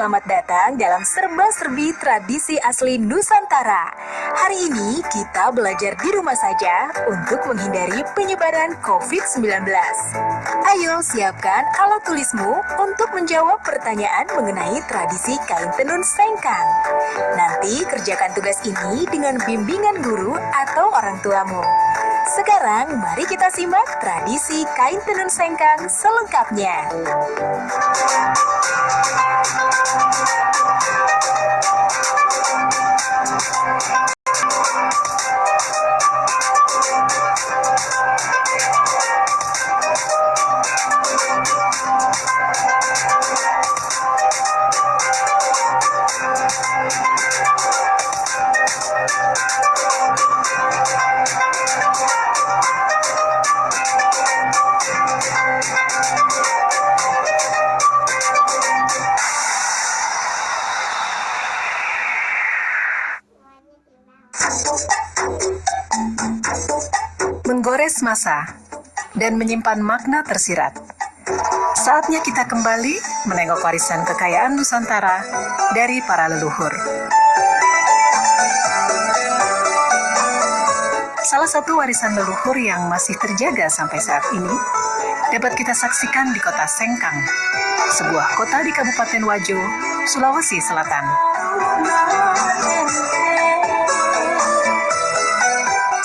selamat datang dalam serba-serbi tradisi asli Nusantara. Hari ini kita belajar di rumah saja untuk menghindari penyebaran COVID-19. Ayo siapkan alat tulismu untuk menjawab pertanyaan mengenai tradisi kain tenun sengkang. Nanti kerjakan tugas ini dengan bimbingan guru atau orang tuamu. Sekarang mari kita simak tradisi kain tenun sengkang selengkapnya. Menggores masa dan menyimpan makna tersirat. Saatnya kita kembali menengok warisan kekayaan Nusantara dari para leluhur. Salah satu warisan leluhur yang masih terjaga sampai saat ini dapat kita saksikan di kota Sengkang, sebuah kota di Kabupaten Wajo, Sulawesi Selatan.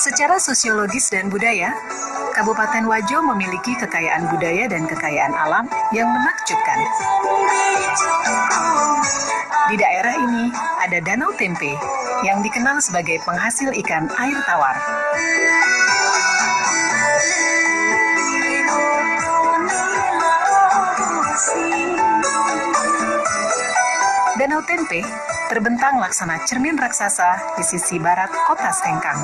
Secara sosiologis dan budaya, Kabupaten Wajo memiliki kekayaan budaya dan kekayaan alam yang menakjubkan. Di daerah ini ada Danau Tempe yang dikenal sebagai penghasil ikan air tawar. Danau Tempe terbentang laksana cermin raksasa di sisi barat kota Sengkang.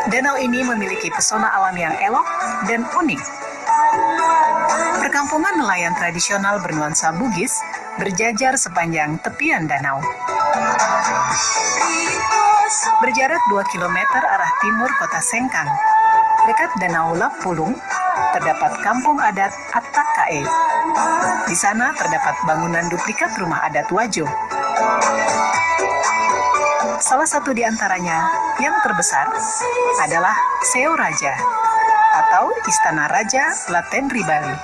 Danau ini memiliki pesona alam yang elok dan unik. Perkampungan nelayan tradisional bernuansa Bugis berjajar sepanjang tepian danau. Berjarak 2 km arah timur kota Sengkang, dekat Danau Lapulung, terdapat kampung adat Atakae. Di sana terdapat bangunan duplikat rumah adat Wajo. Salah satu di antaranya yang terbesar adalah Seo Raja atau Istana Raja Latenri Bali.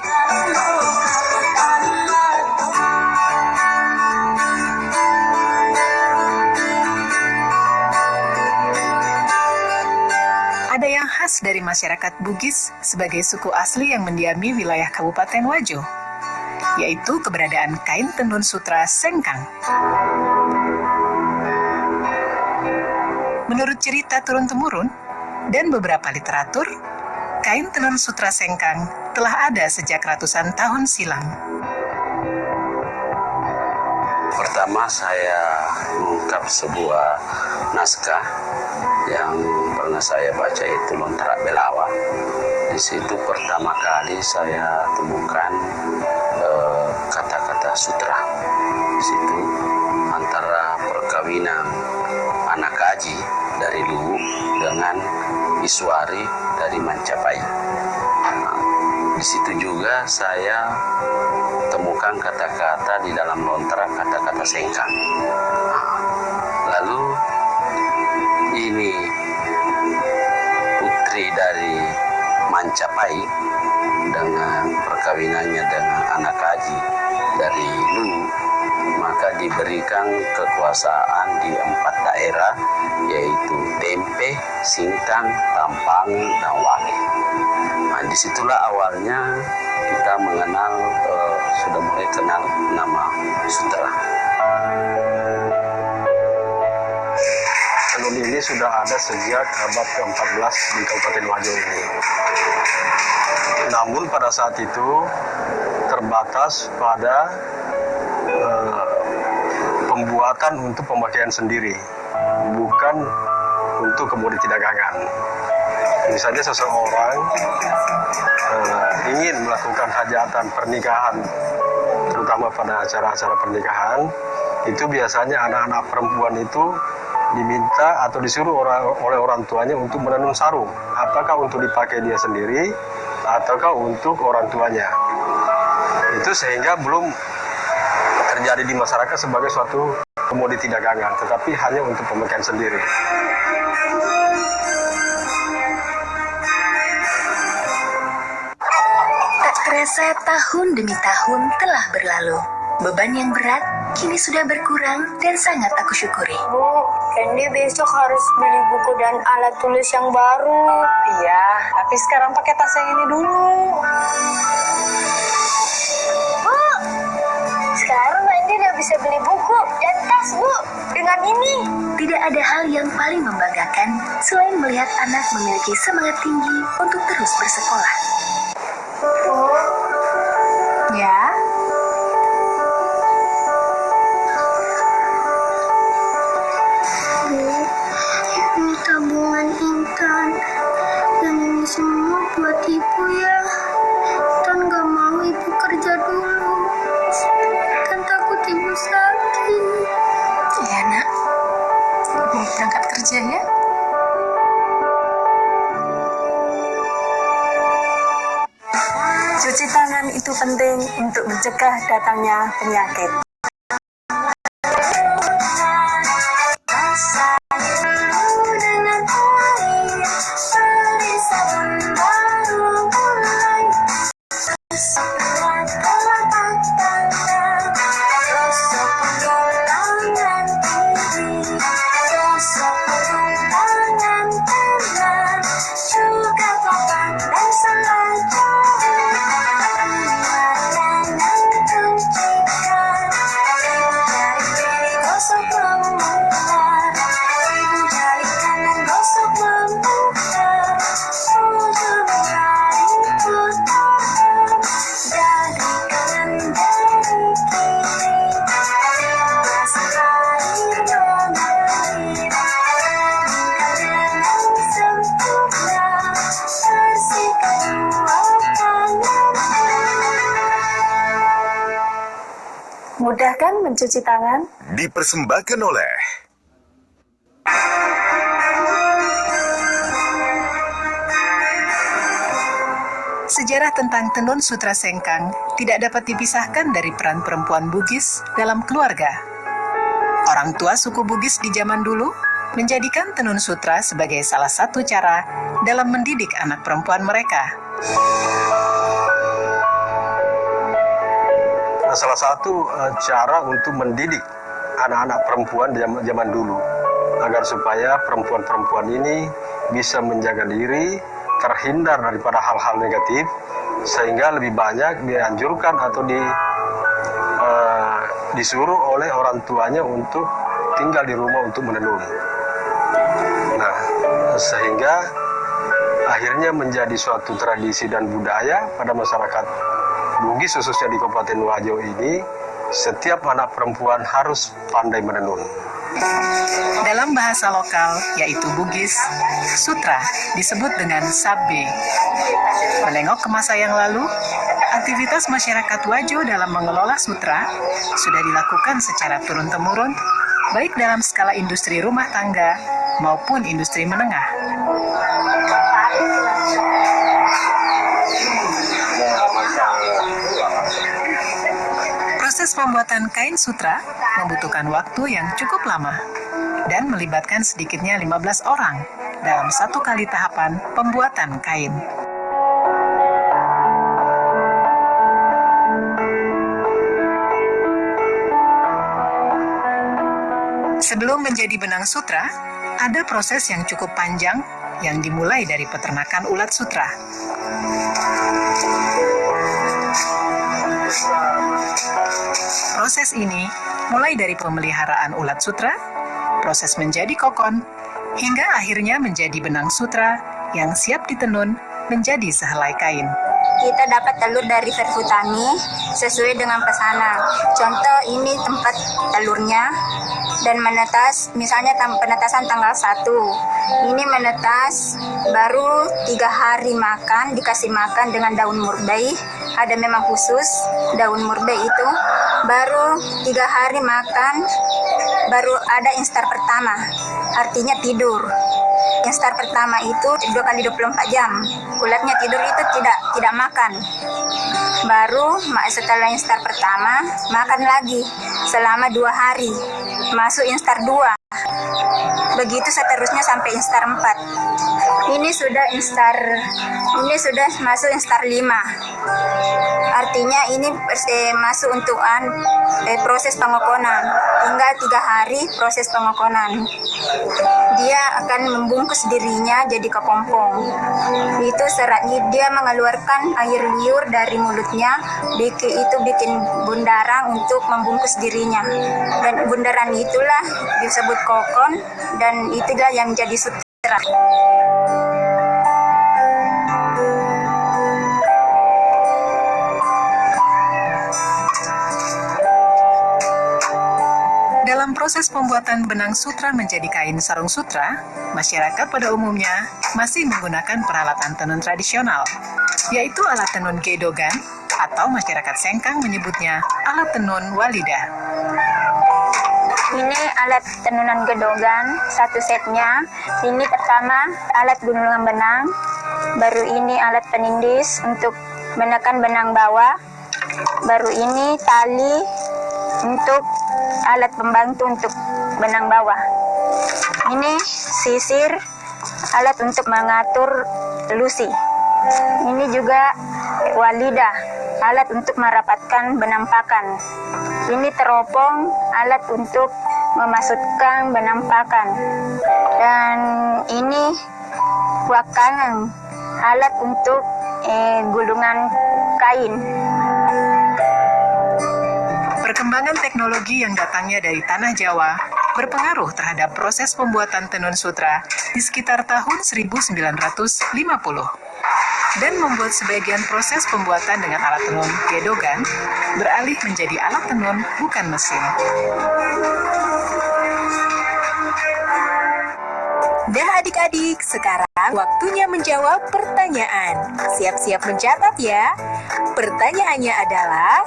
Ada yang khas dari masyarakat Bugis sebagai suku asli yang mendiami wilayah Kabupaten Wajo, yaitu keberadaan kain tenun sutra Sengkang. Menurut cerita turun-temurun dan beberapa literatur, kain tenun sutra Sengkang telah ada sejak ratusan tahun silam. Pertama saya mengungkap sebuah naskah yang pernah saya baca, itu Lontrak Belawa. Di situ pertama kali saya temukan kata-kata sutra. Di situ antara perkawinan anak Aji dari Luwu dengan Iswari dari Mancapai. Di situ juga saya temukan kata-kata di dalam lontrak, kata-kata Sengkang. Lalu ini putri dari Mancapai dengan perkawinannya dengan anak Aji dari Luwu, maka diberikan kekuasaan di 4 daerah, yaitu Tempe, Singkang, Tampangi, dan Wangi. Nah, disitulah awalnya kita mengenal, sudah mulai kenal nama sutra. Tenun ini sudah ada sejak abad ke-14 di Kabupaten Wajo ini. Namun pada saat itu terbatas pada pembuatan untuk pemakaian sendiri, bukan untuk komoditi dagangan. Misalnya seseorang ingin melakukan hajatan pernikahan, terutama pada acara-acara pernikahan, itu biasanya anak-anak perempuan itu diminta atau disuruh oleh orang tuanya untuk menenun sarung. Apakah untuk dipakai dia sendiri ataukah untuk orang tuanya. Itu sehingga belum terjadi di masyarakat sebagai suatu komoditi dagangan, tetapi hanya untuk pemakaian sendiri. Tak terasa tahun demi tahun telah berlalu. Beban yang berat kini sudah berkurang dan sangat aku syukuri. Bu, Candy besok harus beli buku dan alat tulis yang baru. Iya, tapi sekarang pakai tas yang ini dulu. Bu, sekarang Candy udah bisa beli buku dan tas, Bu. Dengan ini. Tidak ada hal yang paling membanggakan selain melihat anak memiliki semangat tinggi untuk terus bersekolah. Ya, Ini tabungan Intan. Dan ini semua buat Ibu ya. Intan gak mau Ibu kerja dulu. Intan takut Ibu sakit. ya nak. Ibu berangkat kerja ya. Cuci tangan itu penting untuk mencegah datangnya penyakit. Mudah kan mencuci tangan? Dipersembahkan oleh Sejarah tentang Tenun Sutra Sengkang tidak dapat dipisahkan dari peran perempuan Bugis dalam keluarga. Orang tua suku Bugis di zaman dulu menjadikan tenun sutra sebagai salah satu cara dalam mendidik anak perempuan mereka. Nah, salah satu cara untuk mendidik anak-anak perempuan di zaman dulu agar supaya perempuan-perempuan ini bisa menjaga diri, terhindar daripada hal-hal negatif, sehingga lebih banyak dianjurkan atau disuruh oleh orang tuanya untuk tinggal di rumah untuk menenun. Nah, sehingga akhirnya menjadi suatu tradisi dan budaya pada masyarakat Bugis, khususnya di Kabupaten Wajo ini, setiap anak perempuan harus pandai menenun. Dalam bahasa lokal, yaitu Bugis, sutra disebut dengan sabbe. Menengok ke masa yang lalu, aktivitas masyarakat Wajo dalam mengelola sutra sudah dilakukan secara turun-temurun, baik dalam skala industri rumah tangga maupun industri menengah. Proses pembuatan kain sutra membutuhkan waktu yang cukup lama dan melibatkan sedikitnya 15 orang dalam satu kali tahapan pembuatan kain. Sebelum menjadi benang sutra, ada proses yang cukup panjang yang dimulai dari peternakan ulat sutra. Proses ini mulai dari pemeliharaan ulat sutra, proses menjadi kokon, hingga akhirnya menjadi benang sutra yang siap ditenun menjadi sehelai kain. Kita dapat telur dari Perfutani sesuai dengan pesanan. Contoh ini tempat telurnya dan menetas, misalnya penetasan tanggal 1. Ini menetas baru 3 hari makan, dikasih makan dengan daun murbei. Ada memang khusus daun murbei itu. Baru 3 hari makan, baru ada instar pertama, artinya tidur. Instar pertama itu 2 kali 24 jam. Ulatnya tidur itu tidak makan. Baru setelah instar pertama makan lagi selama 2 hari. Masuk instar 2. Begitu seterusnya sampai instar 4. Ini sudah masuk instar 5. Artinya ini masuk untuk proses pengokonan. Tinggal 3 hari proses pengokonan. Dia akan membungkus dirinya jadi kepompong. Itu seratnya, dia mengeluarkan air liur dari mulutnya. Itu bikin bundaran untuk membungkus dirinya. Dan bundaran itulah disebut kokon, dan itulah yang menjadi sutra. Dalam proses pembuatan benang sutra menjadi kain sarung sutra, masyarakat pada umumnya masih menggunakan peralatan tenun tradisional, yaitu alat tenun gedogan atau masyarakat Sengkang menyebutnya alat tenun walida. Ini alat tenunan gedogan, satu setnya. Ini pertama alat gunungan benang, baru ini alat penindis untuk menekan benang bawah, baru ini tali untuk alat pembantu untuk benang bawah. Ini sisir, alat untuk mengatur lusi. Ini juga walidah, alat untuk merapatkan benang pakan. Ini teropong, alat untuk memasukkan benang pakan. Dan ini wakanan, alat untuk gulungan kain. Perkembangan teknologi yang datangnya dari tanah Jawa berpengaruh terhadap proses pembuatan tenun sutra di sekitar tahun 1950 dan membuat sebagian proses pembuatan dengan alat tenun gedogan beralih menjadi alat tenun bukan mesin. Dah adik-adik, sekarang waktunya menjawab pertanyaan. Siap-siap mencatat ya. Pertanyaannya adalah,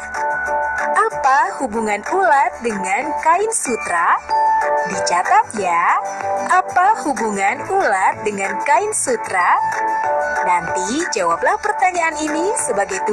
apa hubungan ulat dengan kain sutra? Dicatat ya. Apa hubungan ulat dengan kain sutra? Nanti jawablah pertanyaan ini sebagai tugas